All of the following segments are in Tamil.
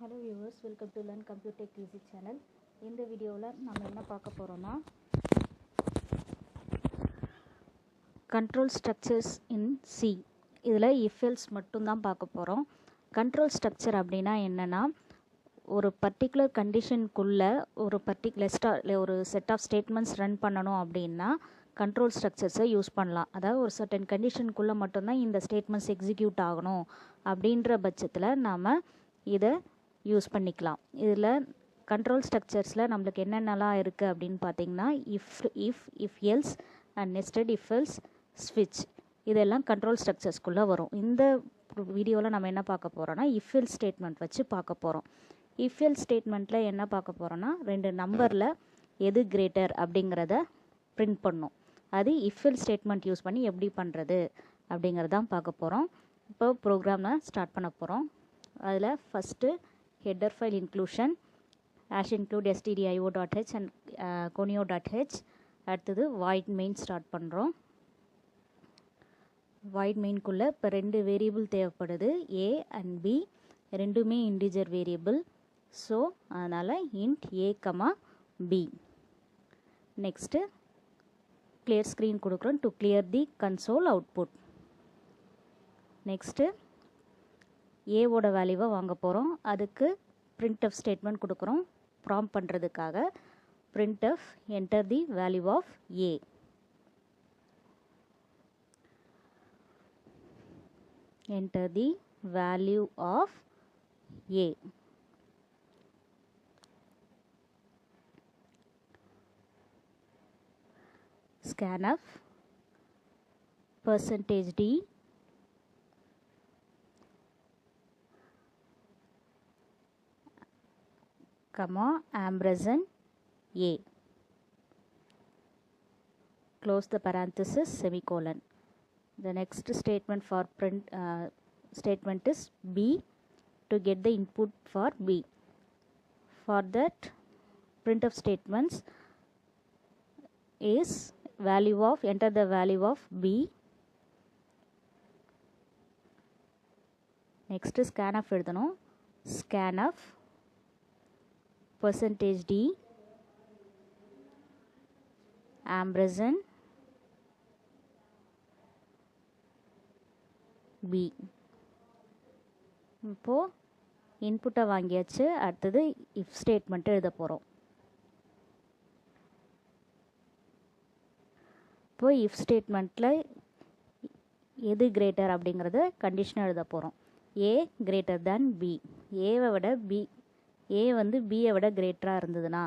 Hello viewers, welcome to Learn Computer Tech Easy channel. இந்த வீடியோவில் நம்ம என்ன பார்க்க போகிறோம்னா கண்ட்ரோல் ஸ்ட்ரக்சர்ஸ் இன் சி. இதில் இஃபெல்ஸ் மட்டும்தான் பார்க்க போகிறோம். கண்ட்ரோல் ஸ்ட்ரக்சர் அப்படின்னா என்னென்னா, ஒரு பர்டிகுலர் கண்டிஷனுக்குள்ளே ஒரு ஒரு செட் ஆஃப் ஸ்டேட்மெண்ட்ஸ் ரன் பண்ணணும் அப்படின்னா கண்ட்ரோல் ஸ்ட்ரக்சர்ஸை யூஸ் பண்ணலாம். அதாவது ஒரு சர்டன் கண்டிஷனுக்குள்ளே மட்டும்தான் இந்த ஸ்டேட்மெண்ட்ஸ் எக்ஸிக்யூட் ஆகணும் அப்படின்ற பட்சத்தில் நாம் இதை யூஸ் பண்ணிக்கலாம். இதில் கண்ட்ரோல் ஸ்ட்ரக்சர்ஸில் நம்மளுக்கு என்னென்னலாம் இருக்குது அப்படின்னு பார்த்தீங்கன்னா, if else and nested if else, ஸ்விட்ச், இதெல்லாம் கண்ட்ரோல் ஸ்ட்ரக்சர்ஸ்குள்ளே வரும். இந்த வீடியோவில் நம்ம என்ன பார்க்க போகிறோன்னா இஃப் எல்ஸ் ஸ்டேட்மெண்ட் வச்சு பார்க்க போகிறோம். இஃப் எல்ஸ் ஸ்டேட்மெண்ட்டில் என்ன பார்க்க போகிறோன்னா, ரெண்டு நம்பரில் எது கிரேட்டர் அப்படிங்கிறத பிரிண்ட் பண்ணும். அது இஃப் எல்ஸ் ஸ்டேட்மெண்ட் யூஸ் பண்ணி எப்படி பண்ணுறது அப்படிங்கிறதான் பார்க்க போகிறோம். இப்போ ப்ரோக்ராமை ஸ்டார்ட் பண்ண போகிறோம். அதில் first header file inclusion #include stdio.h and conio.h. அடுத்தது void main ஸ்டார்ட் பண்ணுறோம். void mainக்குள்ளே இப்போ ரெண்டு வேரியபிள் தேவைப்படுது, a and b. ரெண்டுமே இன்டிஜர் வேரியபிள். ஸோ அதனால் int a, b. Next clear screen கொடுக்குறோம் to clear the console output. Next ஏவோட வேல்யூவை வாங்க போகிறோம். அதுக்கு printf ஸ்டேட்மெண்ட் கொடுக்குறோம். ப்ராம்ப்ட் பண்ணுறதுக்காக printf enter the value of a. enter the value of a. scanf %d comma ampersand a, close the parenthesis, semicolon. The next statement for print statement is b, to get the input for b. For that, printf statements is value of, enter the value of b. next scanf எழுதணும். scanf %d ampersand b. இப்போது இன்புட்டை வாங்கியாச்சு. அடுத்தது இஃப் ஸ்டேட்மெண்ட்டு எழுத போகிறோம். இப்போது இஃப் ஸ்டேட்மெண்ட்டில் எது கிரேட்டர் அப்படிங்கிறத கண்டிஷனாக எழுத போகிறோம். a greater than b. ஏவை விட b, a வந்து பியை விட கிரேட்டராக இருந்ததுன்னா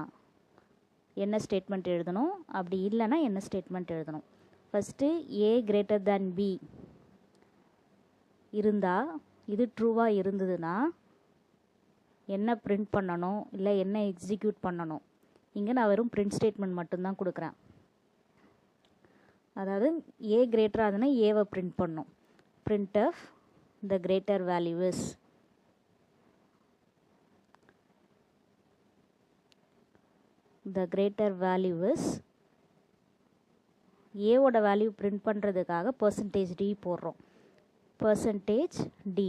என்ன ஸ்டேட்மெண்ட் எழுதணும், அப்படி இல்லைன்னா என்ன ஸ்டேட்மெண்ட் எழுதணும். First a greater than b இருந்தால், இது ட்ரூவாக இருந்ததுன்னா என்ன பிரிண்ட் பண்ணணும், இல்லை என்ன எக்ஸிக்யூட் பண்ணணும். இங்கே நான் வெறும் பிரிண்ட் ஸ்டேட்மெண்ட் மட்டும்தான் கொடுக்குறேன். அதாவது a கிரேட்டராக இருந்ததுன்னா ஏவை பிரிண்ட் பண்ணும். printf the greater value is, the greater value is, a ஓட வேல்யூ பிரிண்ட் பண்ணுறதுக்காக %d போடுறோம். %d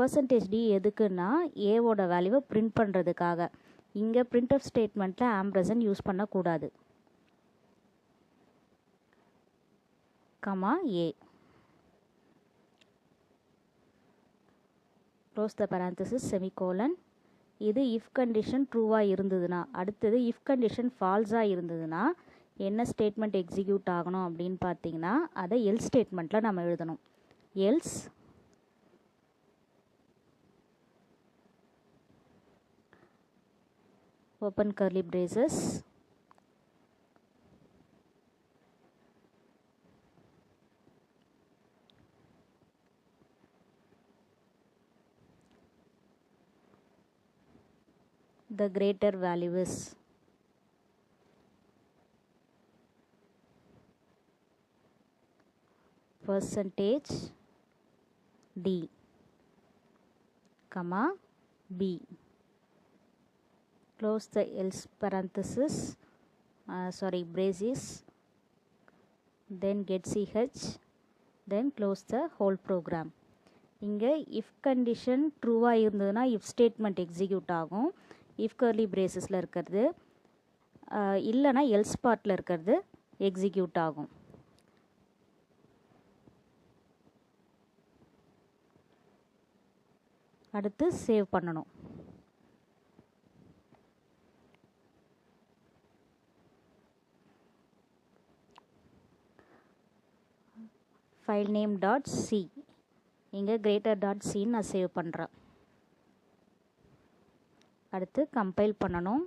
%d எதுக்குன்னா ஏவோட வேல்யூவை பிரிண்ட் பண்ணுறதுக்காக. இங்கே printf ஸ்டேட்மெண்ட்டில் ஆம்பர்சண்ட் யூஸ் பண்ணக்கூடாது. a. close the parenthesis, semicolon. இது இஃப் கண்டிஷன் ட்ரூவாக இருந்ததுன்னா, அடுத்தது இஃப் கண்டிஷன் ஃபால்ஸாக இருந்ததுன்னா என்ன ஸ்டேட்மெண்ட் எக்ஸிக்யூட் ஆகணும் அப்படின்னு பார்த்தீங்கன்னா, அதை எல்ஸ் ஸ்டேட்மெண்ட்டில் நம்ம எழுதணும். Else open curly braces, the greater value is, %d comma b. close the else parenthesis, braces, then get ch, then close the whole program. இங்கே if condition ட்ரூவாக இருந்ததுன்னா if statement எக்ஸிக்யூட் ஆகும், if curly bracesல இருக்கிறது, இல்லைனா else partல இருக்கிறது எக்ஸிக்யூட் ஆகும். அடுத்து சேவ் பண்ணணும். file name .c இங்கே greater.c நான் சேவ் பண்ணுறேன். அடுத்து கம்பைல் பண்ணணும்.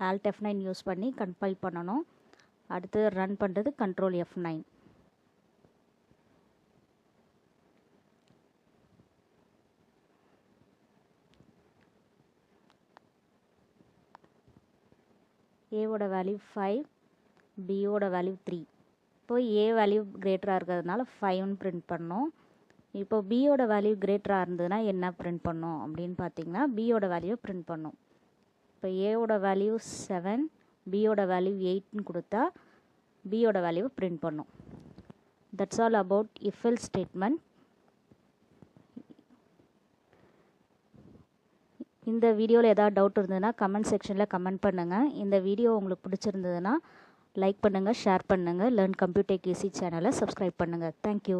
Alt F9 யூஸ் பண்ணி கம்பைல் பண்ணணும். அடுத்து ரன் பண்ணுறது Control F9. ஏவோட வேல்யூ 5, பியோட வேல்யூ 3. இப்போ ஏ வேல்யூ கிரேட்டராக இருக்கிறதுனால 5ன்னு பிரிண்ட் பண்ணோம். இப்போ பியோட வேல்யூ கிரேட்டராக இருந்ததுன்னா என்ன பிரிண்ட் பண்ணோம் அப்படின்னு பார்த்தீங்கன்னா பியோட வேல்யூ பிரிண்ட் பண்ணோம். இப்போ ஏவோட வேல்யூ 7, பியோட வேல்யூ 8ன்னு கொடுத்தா பியோட வேல்யூ பிரிண்ட் பண்ணோம். That's all about if else statement. இந்த வீடியோவில் ஏதாவது டவுட் இருந்ததுன்னா கமெண்ட் செக்ஷனில் கமெண்ட் பண்ணுங்கள். இந்த வீடியோ உங்களுக்கு பிடிச்சிருந்ததுன்னா லைக் பண்ணுங்கள், ஷேர் பண்ணுங்கள். லேர்ன் கம்ப்யூட்டர் ஈஸி சேனலை சப்ஸ்கிரைப் பண்ணுங்கள். தேங்க்யூ.